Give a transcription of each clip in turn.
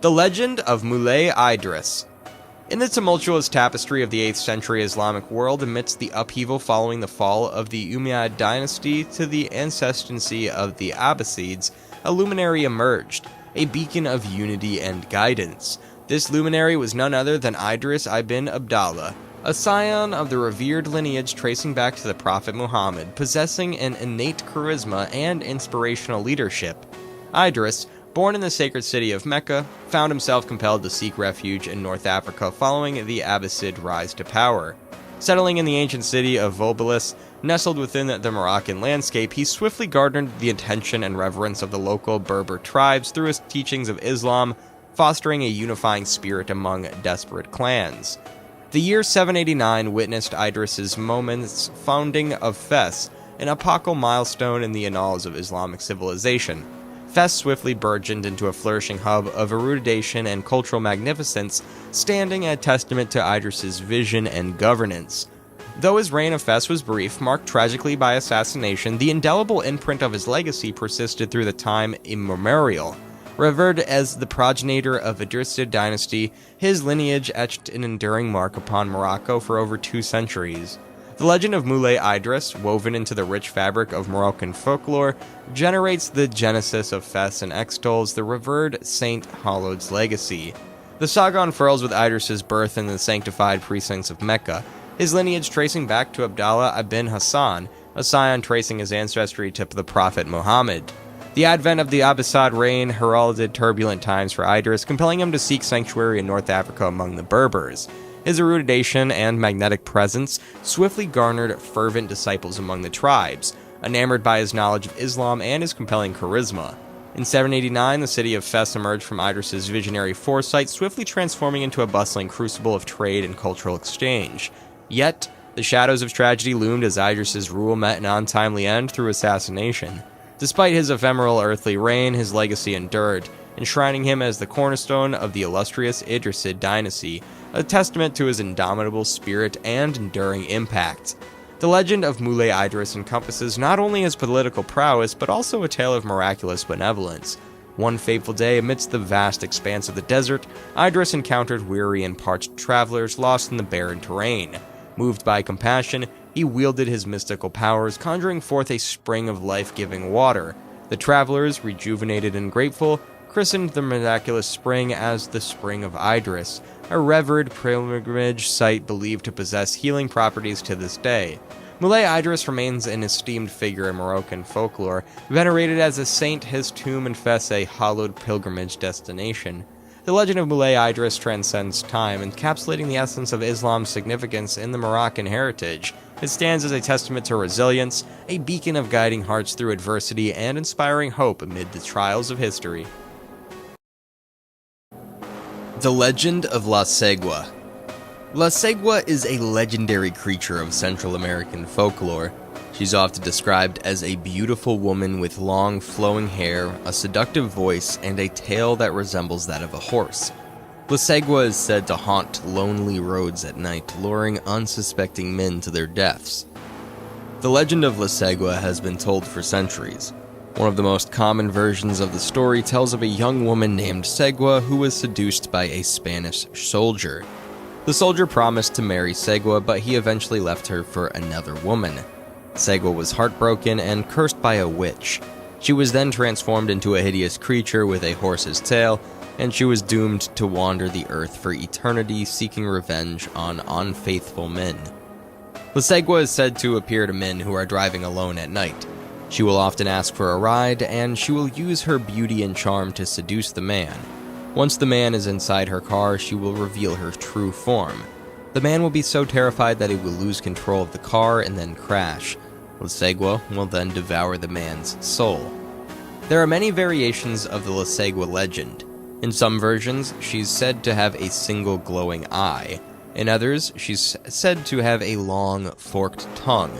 The Legend of Moulay Idriss. In the tumultuous tapestry of the 8th century Islamic world, amidst the upheaval following the fall of the Umayyad dynasty to the ascendancy of the Abbasids, a luminary emerged, a beacon of unity and guidance. This luminary was none other than Idriss ibn Abdallah, a scion of the revered lineage tracing back to the Prophet Muhammad, possessing an innate charisma and inspirational leadership. Idriss, born in the sacred city of Mecca, found himself compelled to seek refuge in North Africa following the Abbasid rise to power. Settling in the ancient city of Volbilis, nestled within the Moroccan landscape, he swiftly garnered the attention and reverence of the local Berber tribes through his teachings of Islam, fostering a unifying spirit among desperate clans. The year 789 witnessed Idriss's momentous founding of Fes, an epochal milestone in the annals of Islamic civilization. Fes swiftly burgeoned into a flourishing hub of erudition and cultural magnificence, standing a testament to Idriss's vision and governance. Though his reign of Fes was brief, marked tragically by assassination, the indelible imprint of his legacy persisted through the time immemorial. Revered as the progenitor of Idrissid dynasty, his lineage etched an enduring mark upon Morocco for over 2 centuries. The legend of Moulay Idriss, woven into the rich fabric of Moroccan folklore, generates the genesis of Fes and extols the revered Saint Hallowed's legacy. The saga unfurls with Idriss's birth in the sanctified precincts of Mecca, his lineage tracing back to Abdallah ibn Hassan, a scion tracing his ancestry to the Prophet Muhammad. The advent of the Abbasid reign heralded turbulent times for Idriss, compelling him to seek sanctuary in North Africa among the Berbers. His erudition and magnetic presence swiftly garnered fervent disciples among the tribes, enamored by his knowledge of Islam and his compelling charisma. In 789, the city of Fes emerged from Idriss's visionary foresight, swiftly transforming into a bustling crucible of trade and cultural exchange. Yet, the shadows of tragedy loomed as Idriss's rule met an untimely end through assassination. Despite his ephemeral earthly reign, his legacy endured, enshrining him as the cornerstone of the illustrious Idrissid dynasty, a testament to his indomitable spirit and enduring impact. The legend of Moulay Idriss encompasses not only his political prowess, but also a tale of miraculous benevolence. One fateful day, amidst the vast expanse of the desert, Idriss encountered weary and parched travelers lost in the barren terrain. Moved by compassion, he wielded his mystical powers, conjuring forth a spring of life-giving water. The travelers, rejuvenated and grateful, christened the miraculous spring as the Spring of Idriss, a revered pilgrimage site believed to possess healing properties to this day. Moulay Idriss remains an esteemed figure in Moroccan folklore, venerated as a saint, his tomb in Fes a hallowed pilgrimage destination. The legend of Moulay Idriss transcends time, encapsulating the essence of Islam's significance in the Moroccan heritage. It stands as a testament to resilience, a beacon of guiding hearts through adversity, and inspiring hope amid the trials of history. The Legend of La Cegua. La Cegua is a legendary creature of Central American folklore. She's often described as a beautiful woman with long, flowing hair, a seductive voice, and a tail that resembles that of a horse. La Cegua is said to haunt lonely roads at night, luring unsuspecting men to their deaths. The legend of La Cegua has been told for centuries. One of the most common versions of the story tells of a young woman named Cegua who was seduced by a Spanish soldier. The soldier promised to marry Cegua, but he eventually left her for another woman. Cegua was heartbroken and cursed by a witch. She was then transformed into a hideous creature with a horse's tail, and she was doomed to wander the earth for eternity, seeking revenge on unfaithful men. La Cegua is said to appear to men who are driving alone at night. She will often ask for a ride, and she will use her beauty and charm to seduce the man. Once the man is inside her car, she will reveal her true form. The man will be so terrified that he will lose control of the car and then crash. La Cegua will then devour the man's soul. There are many variations of the La Cegua legend. In some versions, she's said to have a single glowing eye. In others, she's said to have a long, forked tongue.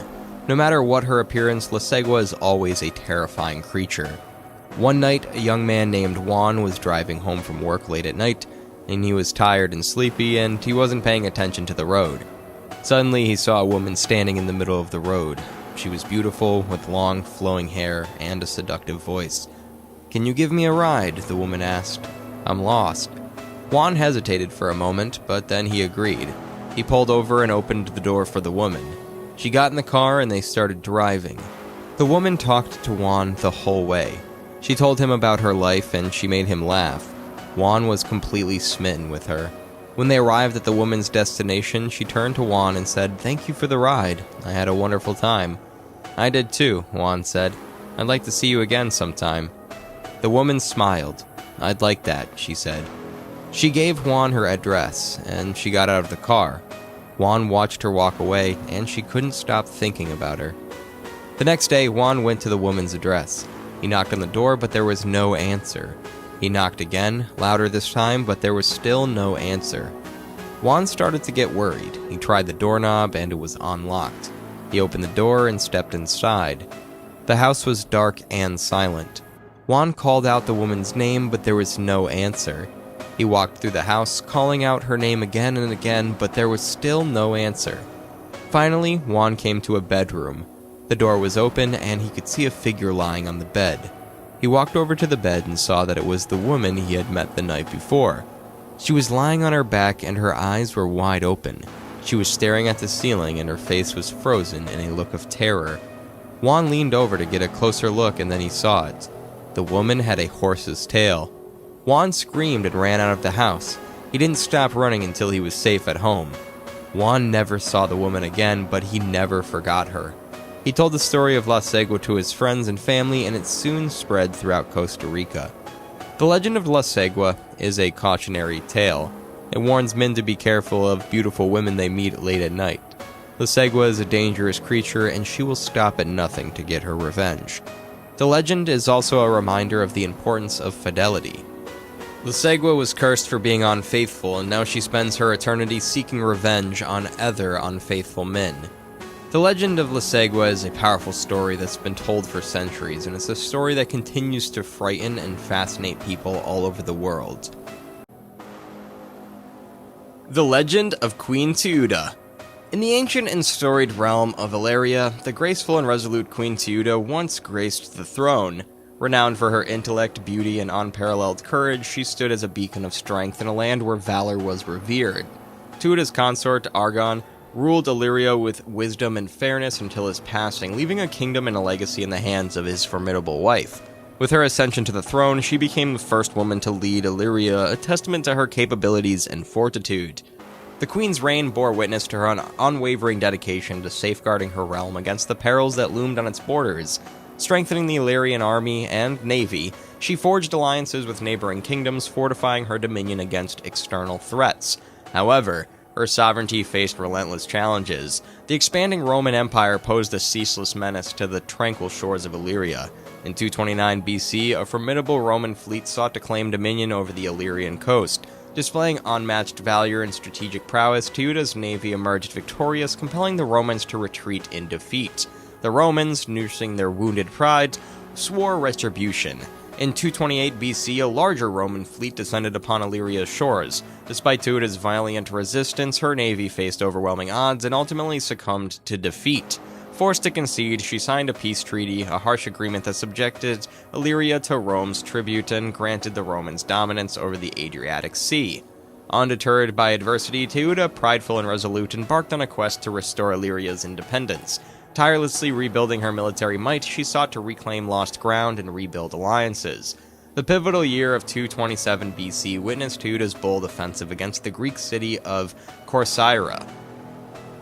No matter what her appearance, La Cegua is always a terrifying creature. One night, a young man named Juan was driving home from work late at night, and he was tired and sleepy, and he wasn't paying attention to the road. Suddenly, he saw a woman standing in the middle of the road. She was beautiful, with long, flowing hair and a seductive voice. "Can you give me a ride?" the woman asked. I'm lost." Juan hesitated for a moment, but then he agreed. He pulled over and opened the door for the woman. She got in the car and they started driving. The woman talked to Juan the whole way. She told him about her life and she made him laugh. Juan was completely smitten with her. When they arrived at the woman's destination, she turned to Juan and said, "Thank you for the ride. I had a wonderful time." "I did too," Juan said. "I'd like to see you again sometime." The woman smiled. "I'd like that," she said. She gave Juan her address, and she got out of the car. Juan watched her walk away, and she couldn't stop thinking about her. The next day, Juan went to the woman's address. He knocked on the door, but there was no answer. He knocked again, louder this time, but there was still no answer. Juan started to get worried. He tried the doorknob, and it was unlocked. He opened the door and stepped inside. The house was dark and silent. Juan called out the woman's name, but there was no answer. He walked through the house, calling out her name again and again, but there was still no answer. Finally, Juan came to a bedroom. The door was open, and he could see a figure lying on the bed. He walked over to the bed and saw that it was the woman he had met the night before. She was lying on her back, and her eyes were wide open. She was staring at the ceiling, and her face was frozen in a look of terror. Juan leaned over to get a closer look, and then he saw it. The woman had a horse's tail. Juan screamed and ran out of the house. He didn't stop running until he was safe at home. Juan never saw the woman again, but he never forgot her. He told the story of La Cegua to his friends and family, and it soon spread throughout Costa Rica. The Legend of La Cegua is a cautionary tale. It warns men to be careful of beautiful women they meet late at night. La Cegua is a dangerous creature, and she will stop at nothing to get her revenge. The legend is also a reminder of the importance of fidelity. La Cegua was cursed for being unfaithful, and now she spends her eternity seeking revenge on other unfaithful men. The Legend of La Cegua is a powerful story that's been told for centuries, and it's a story that continues to frighten and fascinate people all over the world. The Legend of Queen Teuta. In the ancient and storied realm of Illyria, the graceful and resolute Queen Teuta once graced the throne. Renowned for her intellect, beauty, and unparalleled courage, she stood as a beacon of strength in a land where valor was revered. Teuta's consort, Argon, ruled Illyria with wisdom and fairness until his passing, leaving a kingdom and a legacy in the hands of his formidable wife. With her ascension to the throne, she became the first woman to lead Illyria, a testament to her capabilities and fortitude. The queen's reign bore witness to her unwavering dedication to safeguarding her realm against the perils that loomed on its borders. Strengthening the Illyrian army and navy, she forged alliances with neighboring kingdoms, fortifying her dominion against external threats. However, her sovereignty faced relentless challenges. The expanding Roman Empire posed a ceaseless menace to the tranquil shores of Illyria. In 229 BC, a formidable Roman fleet sought to claim dominion over the Illyrian coast. Displaying unmatched valor and strategic prowess, Teuta's navy emerged victorious, compelling the Romans to retreat in defeat. The Romans, nursing their wounded pride, swore retribution. In 228 BC, a larger Roman fleet descended upon Illyria's shores. Despite Teuta's valiant resistance, her navy faced overwhelming odds and ultimately succumbed to defeat. Forced to concede, she signed a peace treaty, a harsh agreement that subjected Illyria to Rome's tribute and granted the Romans dominance over the Adriatic Sea. Undeterred by adversity, Teuta, prideful and resolute, embarked on a quest to restore Illyria's independence. Tirelessly rebuilding her military might, she sought to reclaim lost ground and rebuild alliances. The pivotal year of 227 BC witnessed Teuta's bold offensive against the Greek city of Corcyra.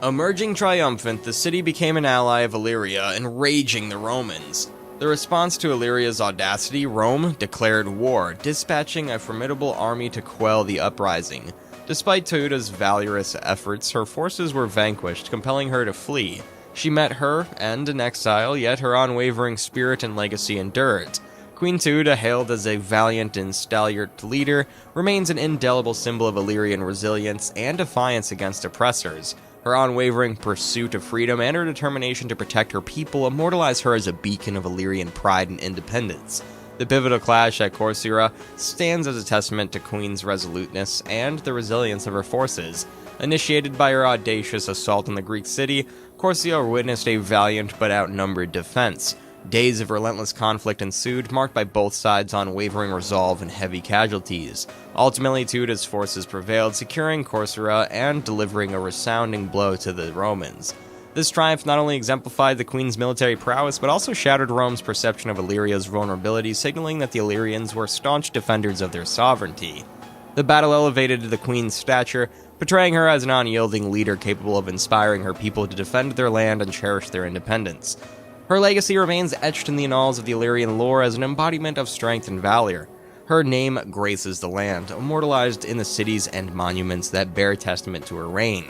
Emerging triumphant, the city became an ally of Illyria, enraging the Romans. The response to Illyria's audacity, Rome declared war, dispatching a formidable army to quell the uprising. Despite Teuta's valorous efforts, her forces were vanquished, compelling her to flee. She met her end in exile, yet her unwavering spirit and legacy endured. Queen Teuta, hailed as a valiant and stalwart leader, remains an indelible symbol of Illyrian resilience and defiance against oppressors. Her unwavering pursuit of freedom and her determination to protect her people immortalize her as a beacon of Illyrian pride and independence. The pivotal clash at Corcyra stands as a testament to Queen's resoluteness and the resilience of her forces. Initiated by her audacious assault on the Greek city, Corcyra witnessed a valiant but outnumbered defense. Days of relentless conflict ensued, marked by both sides' unwavering resolve and heavy casualties. Ultimately, Teuta's forces prevailed, securing Corcyra and delivering a resounding blow to the Romans. This triumph not only exemplified the Queen's military prowess, but also shattered Rome's perception of Illyria's vulnerability, signaling that the Illyrians were staunch defenders of their sovereignty. The battle elevated the Queen's stature, portraying her as an unyielding leader capable of inspiring her people to defend their land and cherish their independence. Her legacy remains etched in the annals of the Illyrian lore as an embodiment of strength and valor. Her name graces the land, immortalized in the cities and monuments that bear testament to her reign.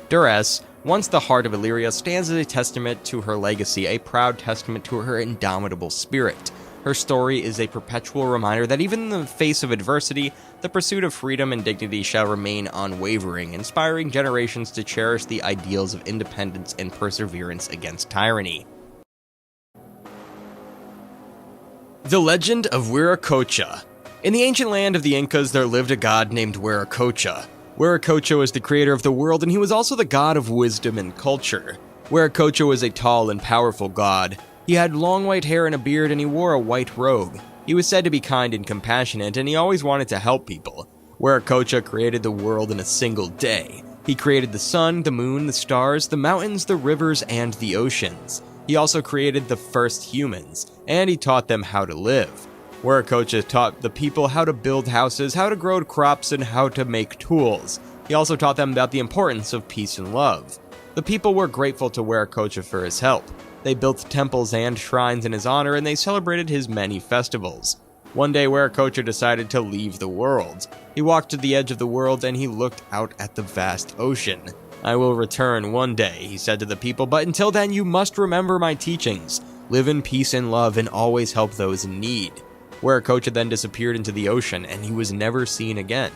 Durrës, once the heart of Illyria, stands as a testament to her legacy, a proud testament to her indomitable spirit. Her story is a perpetual reminder that even in the face of adversity, the pursuit of freedom and dignity shall remain unwavering, inspiring generations to cherish the ideals of independence and perseverance against tyranny. The Legend of Wiracocha. In the ancient land of the Incas, there lived a god named Wiracocha. Wiracocha was the creator of the world, and he was also the god of wisdom and culture. Wiracocha was a tall and powerful god. He had long white hair and a beard, and he wore a white robe. He was said to be kind and compassionate, and he always wanted to help people. Wiracocha created the world in a single day. He created the sun, the moon, the stars, the mountains, the rivers, and the oceans. He also created the first humans, and he taught them how to live. Wiracocha taught the people how to build houses, how to grow crops, and how to make tools. He also taught them about the importance of peace and love. The people were grateful to Wiracocha for his help. They built temples and shrines in his honor, and they celebrated his many festivals. One day, Wiracocha decided to leave the world. He walked to the edge of the world, and he looked out at the vast ocean. "I will return one day," he said to the people, "but until then you must remember my teachings. Live in peace and love, and always help those in need." Wiracocha then disappeared into the ocean, and he was never seen again.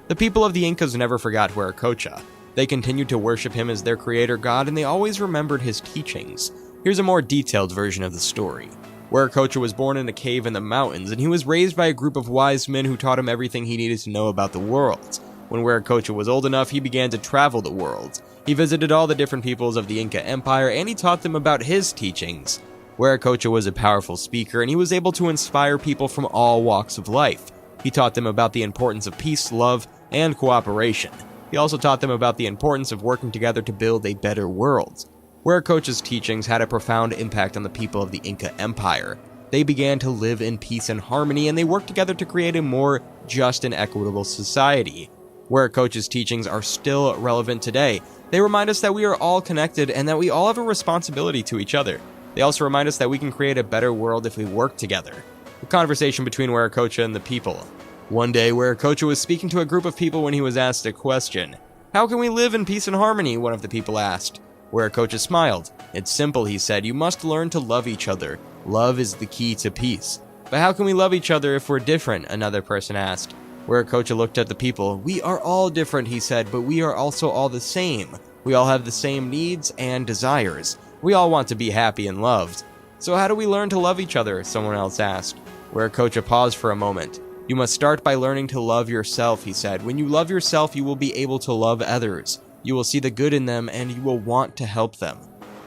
The people of the Incas never forgot Wiracocha. They continued to worship him as their creator god, and they always remembered his teachings. Here's a more detailed version of the story. Wiracocha was born in a cave in the mountains, and he was raised by a group of wise men who taught him everything he needed to know about the world. When Wiracocha was old enough, he began to travel the world. He visited all the different peoples of the Inca Empire, and he taught them about his teachings. Wiracocha was a powerful speaker, and he was able to inspire people from all walks of life. He taught them about the importance of peace, love, and cooperation. He also taught them about the importance of working together to build a better world. Wiracocha's teachings had a profound impact on the people of the Inca Empire. They began to live in peace and harmony, and they worked together to create a more just and equitable society. Wiracocha's teachings are still relevant today. They remind us that we are all connected and that we all have a responsibility to each other. They also remind us that we can create a better world if we work together. The conversation between Wiracocha and the people. One day, Wiracocha was speaking to a group of people when he was asked a question. "How can we live in peace and harmony?" one of the people asked. Wiracocha smiled. "It's simple," he said. "You must learn to love each other. Love is the key to peace." "But how can we love each other if we're different?" another person asked. Wiracocha looked at the people. "We are all different," he said, "but we are also all the same. We all have the same needs and desires. We all want to be happy and loved." "So how do we learn to love each other?" someone else asked. Wiracocha paused for a moment. "You must start by learning to love yourself," he said. "When you love yourself, you will be able to love others. You will see the good in them, and you will want to help them."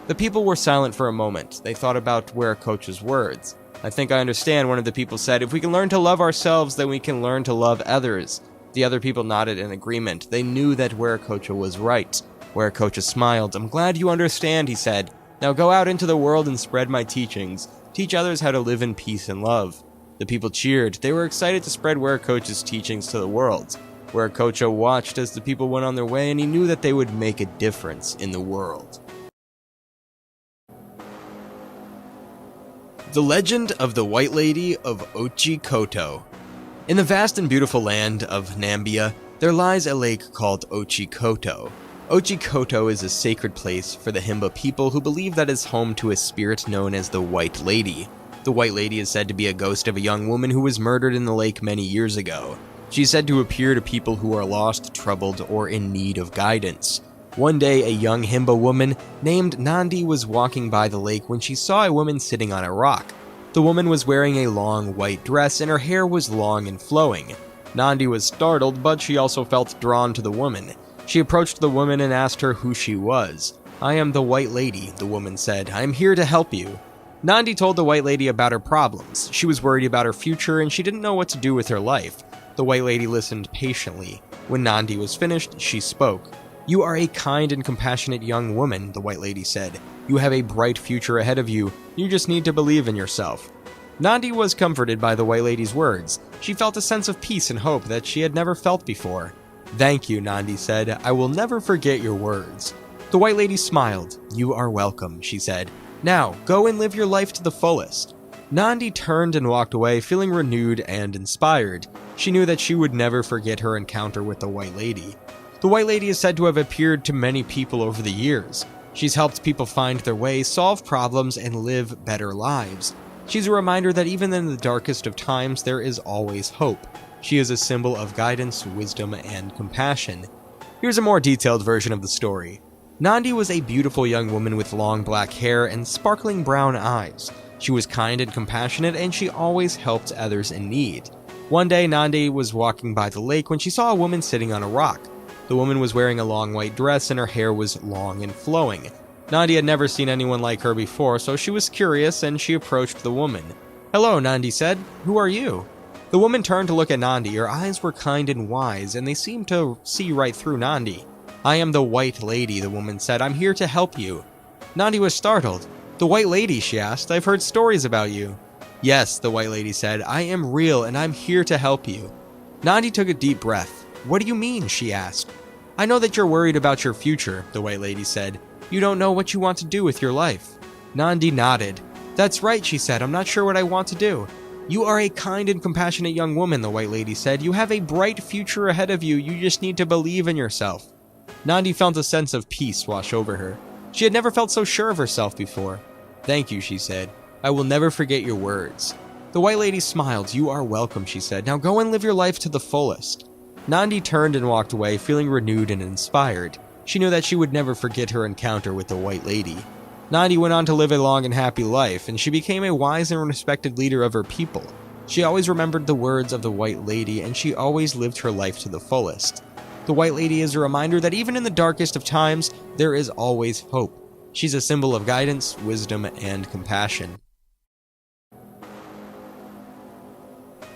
The people were silent for a moment. They thought about Wiracocha's words. "I think I understand," one of the people said. "If we can learn to love ourselves, then we can learn to love others." The other people nodded in agreement. They knew that Wiracocha was right. Wiracocha smiled. "I'm glad you understand," he said. "Now go out into the world and spread my teachings. Teach others how to live in peace and love." The people cheered. They were excited to spread Wiracocha's teachings to the world. Wiracocha watched as the people went on their way, and he knew that they would make a difference in the world. The Legend of the White Lady of Otjikoto. In the vast and beautiful land of Nambia, there lies a lake called Otjikoto. Otjikoto is a sacred place for the Himba people who believe that it's home to a spirit known as the White Lady. The White Lady is said to be a ghost of a young woman who was murdered in the lake many years ago. She is said to appear to people who are lost, troubled, or in need of guidance. One day, a young Himba woman named Nandi was walking by the lake when she saw a woman sitting on a rock. The woman was wearing a long white dress and her hair was long and flowing. Nandi was startled, but she also felt drawn to the woman. She approached the woman and asked her who she was. "I am the White Lady," the woman said. "I am here to help you." Nandi told the White Lady about her problems. She was worried about her future and she didn't know what to do with her life. The White Lady listened patiently. When Nandi was finished, she spoke. "You are a kind and compassionate young woman," the White Lady said. "You have a bright future ahead of you. You just need to believe in yourself." Nandi was comforted by the White Lady's words. She felt a sense of peace and hope that she had never felt before. "Thank you," Nandi said. "I will never forget your words." The White Lady smiled. "You are welcome," she said. "Now, go and live your life to the fullest." Nandi turned and walked away, feeling renewed and inspired. She knew that she would never forget her encounter with the White Lady. The White Lady is said to have appeared to many people over the years. She's helped people find their way, solve problems, and live better lives. She's a reminder that even in the darkest of times, there is always hope. She is a symbol of guidance, wisdom, and compassion. Here's a more detailed version of the story. Nandi was a beautiful young woman with long black hair and sparkling brown eyes. She was kind and compassionate, and she always helped others in need. One day, Nandi was walking by the lake when she saw a woman sitting on a rock. The woman was wearing a long white dress and her hair was long and flowing. Nandi had never seen anyone like her before, so she was curious and she approached the woman. "Hello," Nandi said. "Who are you?" The woman turned to look at Nandi. Her eyes were kind and wise, and they seemed to see right through Nandi. "I am the White Lady," the woman said. "I'm here to help you." Nandi was startled. "The White Lady?" she asked. "I've heard stories about you." "Yes," the White Lady said. "I am real, and I'm here to help you." Nandi took a deep breath. "What do you mean?" she asked. "I know that you're worried about your future," the White Lady said. "You don't know what you want to do with your life." Nandi nodded. "That's right," she said. "I'm not sure what I want to do." "You are a kind and compassionate young woman," the White Lady said. "You have a bright future ahead of you. You just need to believe in yourself." Nandi felt a sense of peace wash over her. She had never felt so sure of herself before. "Thank you," she said. "I will never forget your words." The White Lady smiled. "You are welcome," she said. "Now go and live your life to the fullest." Nandi turned and walked away, feeling renewed and inspired. She knew that she would never forget her encounter with the White Lady. Nandi went on to live a long and happy life, and she became a wise and respected leader of her people. She always remembered the words of the White Lady, and she always lived her life to the fullest. The White Lady is a reminder that even in the darkest of times, there is always hope. She's a symbol of guidance, wisdom, and compassion.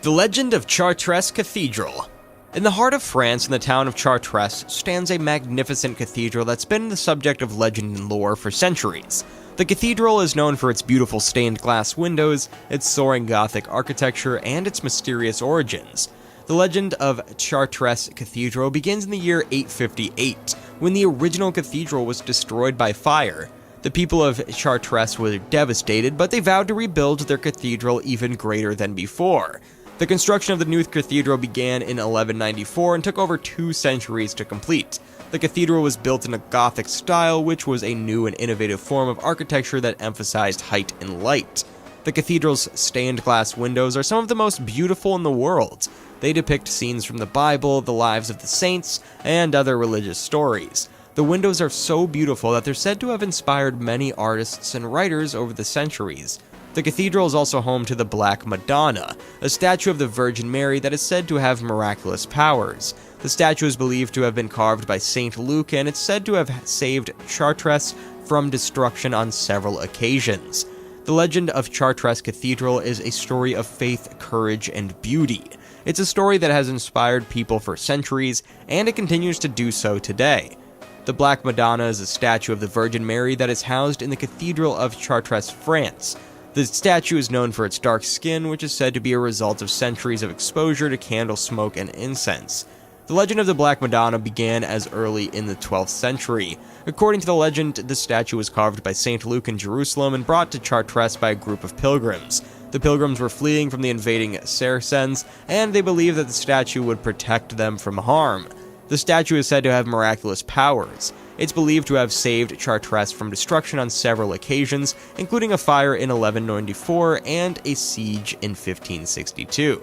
The Legend of Chartres Cathedral. In the heart of France, in the town of Chartres, stands a magnificent cathedral that's been the subject of legend and lore for centuries. The cathedral is known for its beautiful stained glass windows, its soaring Gothic architecture, and its mysterious origins. The legend of Chartres Cathedral begins in the year 858, when the original cathedral was destroyed by fire. The people of Chartres were devastated, but they vowed to rebuild their cathedral even greater than before. The construction of the new cathedral began in 1194 and took over 2 centuries to complete. The cathedral was built in a Gothic style, which was a new and innovative form of architecture that emphasized height and light. The cathedral's stained glass windows are some of the most beautiful in the world. They depict scenes from the Bible, the lives of the saints, and other religious stories. The windows are so beautiful that they're said to have inspired many artists and writers over the centuries. The cathedral is also home to the Black Madonna, a statue of the Virgin Mary that is said to have miraculous powers. The statue is believed to have been carved by Saint Luke, and it's said to have saved Chartres from destruction on several occasions. The legend of Chartres Cathedral is a story of faith, courage, and beauty. It's a story that has inspired people for centuries, and it continues to do so today. The Black Madonna is a statue of the Virgin Mary that is housed in the Cathedral of Chartres, France. The statue is known for its dark skin, which is said to be a result of centuries of exposure to candle smoke and incense. The legend of the Black Madonna began as early in the 12th century. According to the legend, the statue was carved by Saint Luke in Jerusalem and brought to Chartres by a group of pilgrims. The pilgrims were fleeing from the invading Saracens, and they believed that the statue would protect them from harm. The statue is said to have miraculous powers. It's believed to have saved Chartres from destruction on several occasions, including a fire in 1194 and a siege in 1562.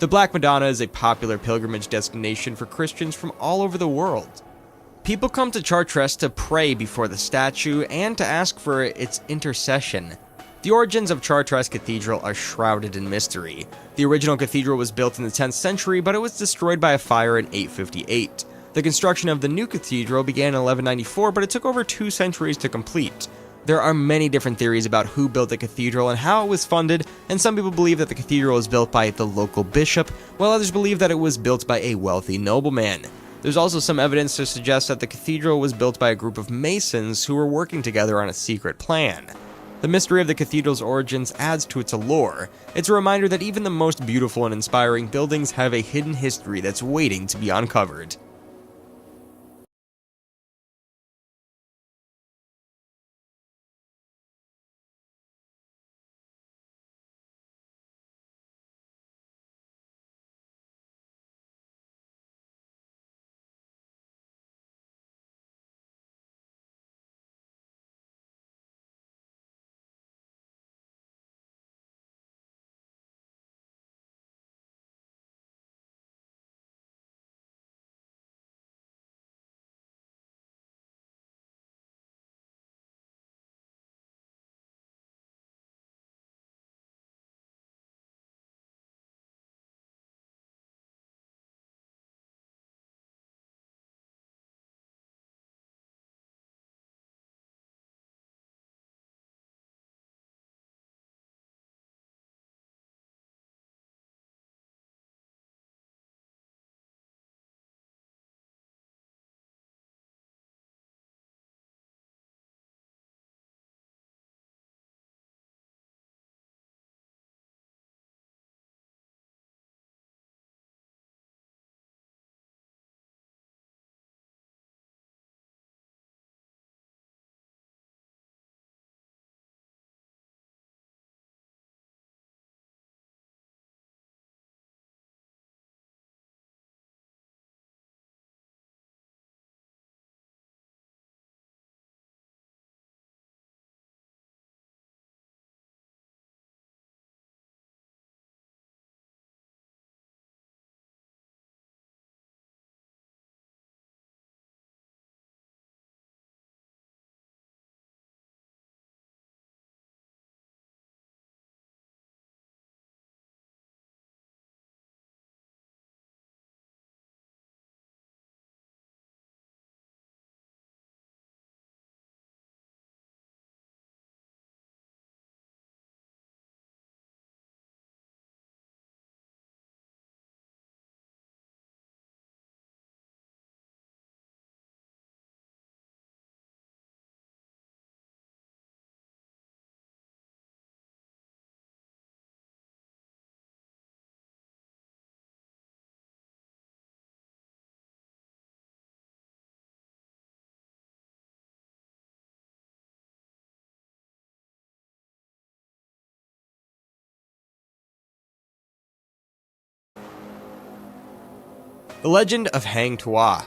The Black Madonna is a popular pilgrimage destination for Christians from all over the world. People come to Chartres to pray before the statue and to ask for its intercession. The origins of Chartres Cathedral are shrouded in mystery. The original cathedral was built in the 10th century, but it was destroyed by a fire in 858. The construction of the new cathedral began in 1194, but it took over 2 centuries to complete. There are many different theories about who built the cathedral and how it was funded, and some people believe that the cathedral was built by the local bishop, while others believe that it was built by a wealthy nobleman. There's also some evidence to suggest that the cathedral was built by a group of masons who were working together on a secret plan. The mystery of the cathedral's origins adds to its allure. It's a reminder that even the most beautiful and inspiring buildings have a hidden history that's waiting to be uncovered. The Legend of Tuah.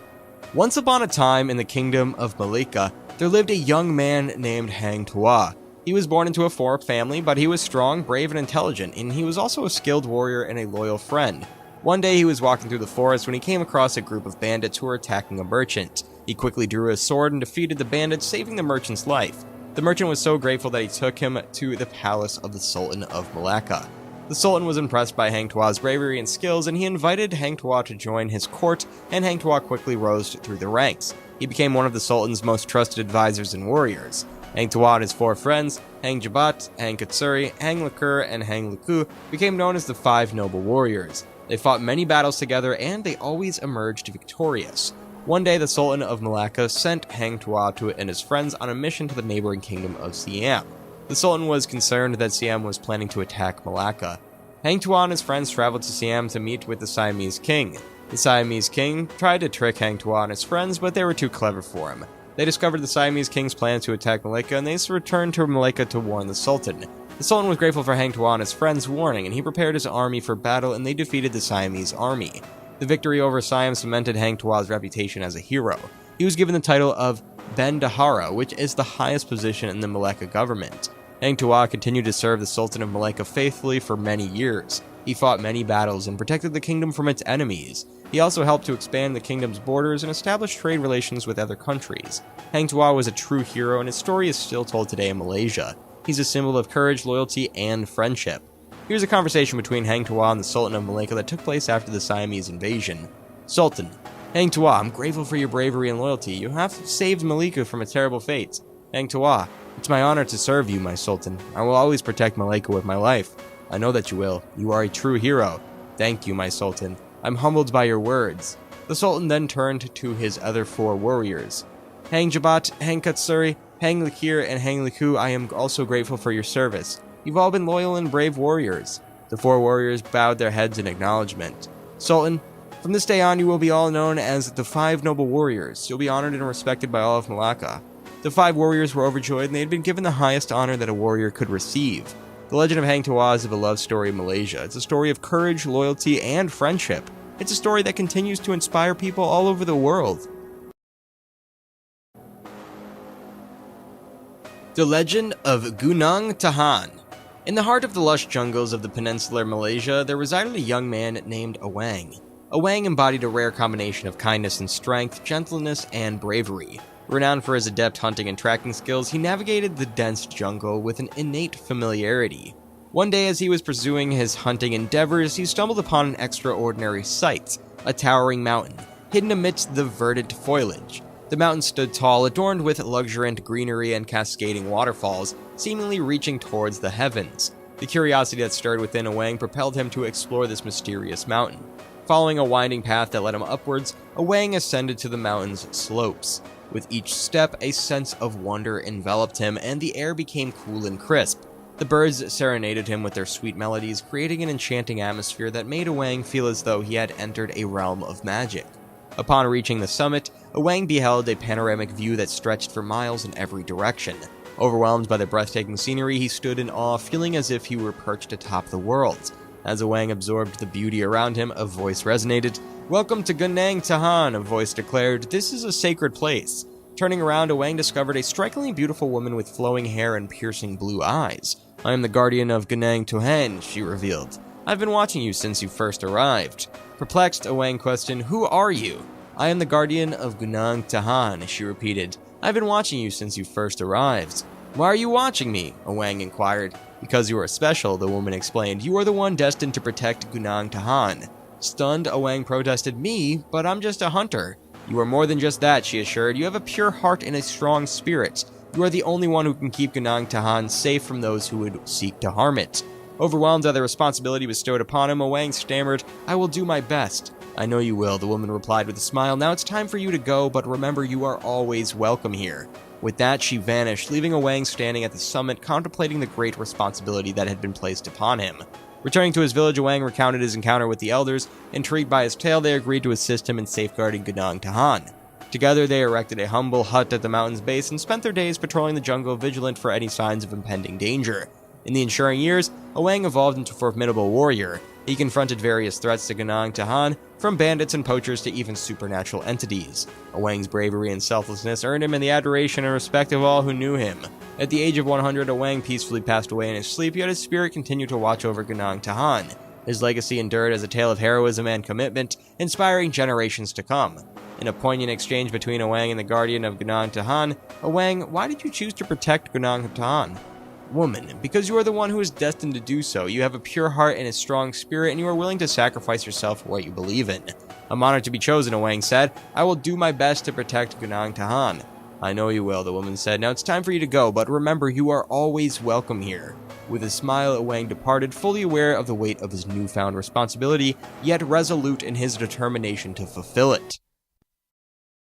Once upon a time in the kingdom of Malika, there lived a young man named Tuah. He was born into a poor family, but he was strong, brave, and intelligent, and he was also a skilled warrior and a loyal friend. One day he was walking through the forest when he came across a group of bandits who were attacking a merchant. He quickly drew his sword and defeated the bandits, saving the merchant's life. The merchant was so grateful that he took him to the palace of the Sultan of Malacca. The Sultan was impressed by Tuah's bravery and skills, and he invited Tuah to join his court, and Tuah quickly rose through the ranks. He became one of the Sultan's most trusted advisors and warriors. Tuah and his 4 friends, Jabat, Katsuri, Lakur, and Luku, became known as the 5 noble warriors. They fought many battles together, and they always emerged victorious. One day, the Sultan of Malacca sent Tuah and his friends on a mission to the neighboring kingdom of Siam. The Sultan was concerned that Siam was planning to attack Malacca. Tuah and his friends traveled to Siam to meet with the Siamese king. The Siamese king tried to trick Tuah and his friends, but they were too clever for him. They discovered the Siamese king's plan to attack Malacca, and they returned to Malacca to warn the Sultan. The Sultan was grateful for Tuah and his friends' warning, and he prepared his army for battle, and they defeated the Siamese army. The victory over Siam cemented Tuah's reputation as a hero. He was given the title of Ben Dahara, which is the highest position in the Malacca government. Tuah continued to serve the Sultan of Malacca faithfully for many years. He fought many battles and protected the kingdom from its enemies. He also helped to expand the kingdom's borders and establish trade relations with other countries. Tuah was a true hero, and his story is still told today in Malaysia. He's a symbol of courage, loyalty, and friendship. Here's a conversation between Tuah and the Sultan of Malacca that took place after the Siamese invasion. Sultan: Tuah, I'm grateful for your bravery and loyalty. You have saved Malacca from a terrible fate. Tuah: It's my honor to serve you, my Sultan. I will always protect Malika with my life. I know that you will. You are a true hero. Thank you, my Sultan. I'm humbled by your words. The Sultan then turned to his other 4 warriors. Hang Jabat, Hang Katsuri, Hang Lakir, and Hang Liku, I am also grateful for your service. You've all been loyal and brave warriors. The 4 warriors bowed their heads in acknowledgement. Sultan, from this day on you will be all known as the 5 noble warriors. You'll be honored and respected by all of Malacca. The 5 warriors were overjoyed, and they had been given the highest honor that a warrior could receive. The Legend of Hang Tuah is a beloved story of Malaysia. It's a story of courage, loyalty, and friendship. It's a story that continues to inspire people all over the world. The Legend of Gunung Tahan. In the heart of the lush jungles of the peninsular Malaysia, there resided a young man named Awang. Awang embodied a rare combination of kindness and strength, gentleness, and bravery. Renowned for his adept hunting and tracking skills, he navigated the dense jungle with an innate familiarity. One day, as he was pursuing his hunting endeavors, he stumbled upon an extraordinary sight, a towering mountain, hidden amidst the verdant foliage. The mountain stood tall, adorned with luxuriant greenery and cascading waterfalls, seemingly reaching towards the heavens. The curiosity that stirred within Awang propelled him to explore this mysterious mountain. Following a winding path that led him upwards, Awang ascended to the mountain's slopes. With each step, a sense of wonder enveloped him, and the air became cool and crisp. The birds serenaded him with their sweet melodies, creating an enchanting atmosphere that made Awang feel as though he had entered a realm of magic. Upon reaching the summit, Awang beheld a panoramic view that stretched for miles in every direction. Overwhelmed by the breathtaking scenery, he stood in awe, feeling as if he were perched atop the world. As Awang absorbed the beauty around him, a voice resonated. "Welcome to Gunung Tahan," a voice declared. "This is a sacred place." Turning around, Awang discovered a strikingly beautiful woman with flowing hair and piercing blue eyes. "I am the guardian of Gunung Tahan," she revealed. "I've been watching you since you first arrived." Perplexed, Awang questioned, "Who are you?" "I am the guardian of Gunung Tahan," she repeated. "I've been watching you since you first arrived." "Why are you watching me?" Awang inquired. "Because you are special," the woman explained. "You are the one destined to protect Gunung Tahan." Stunned, Awang protested, "Me? But I'm just a hunter." "You are more than just that," she assured. "You have a pure heart and a strong spirit. You are the only one who can keep Gunung Tahan safe from those who would seek to harm it." Overwhelmed by the responsibility bestowed upon him, Awang stammered, "I will do my best." "I know you will," the woman replied with a smile. "Now it's time for you to go, but remember you are always welcome here." With that, she vanished, leaving Awang standing at the summit, contemplating the great responsibility that had been placed upon him. Returning to his village, Awang recounted his encounter with the elders. Intrigued by his tale, they agreed to assist him in safeguarding Gunung Tahan. Together, they erected a humble hut at the mountain's base and spent their days patrolling the jungle, vigilant for any signs of impending danger. In the ensuing years, Awang evolved into a formidable warrior. He confronted various threats to Gunung Tahan, from bandits and poachers to even supernatural entities. Awang's bravery and selflessness earned him the adoration and respect of all who knew him. At the age of 100, Awang peacefully passed away in his sleep, yet his spirit continued to watch over Gunung Tahan. His legacy endured as a tale of heroism and commitment, inspiring generations to come. In a poignant exchange between Awang and the guardian of Gunung Tahan, "Awang, why did you choose to protect Gunung Tahan?" "Woman, because you are the one who is destined to do so. You have a pure heart and a strong spirit, and you are willing to sacrifice yourself for what you believe in." "I'm honored to be chosen," Awang said. "I will do my best to protect Gunung Tahan." "I know you will," the woman said. "Now it's time for you to go, but remember, you are always welcome here." With a smile, Awang departed, fully aware of the weight of his newfound responsibility, yet resolute in his determination to fulfill it.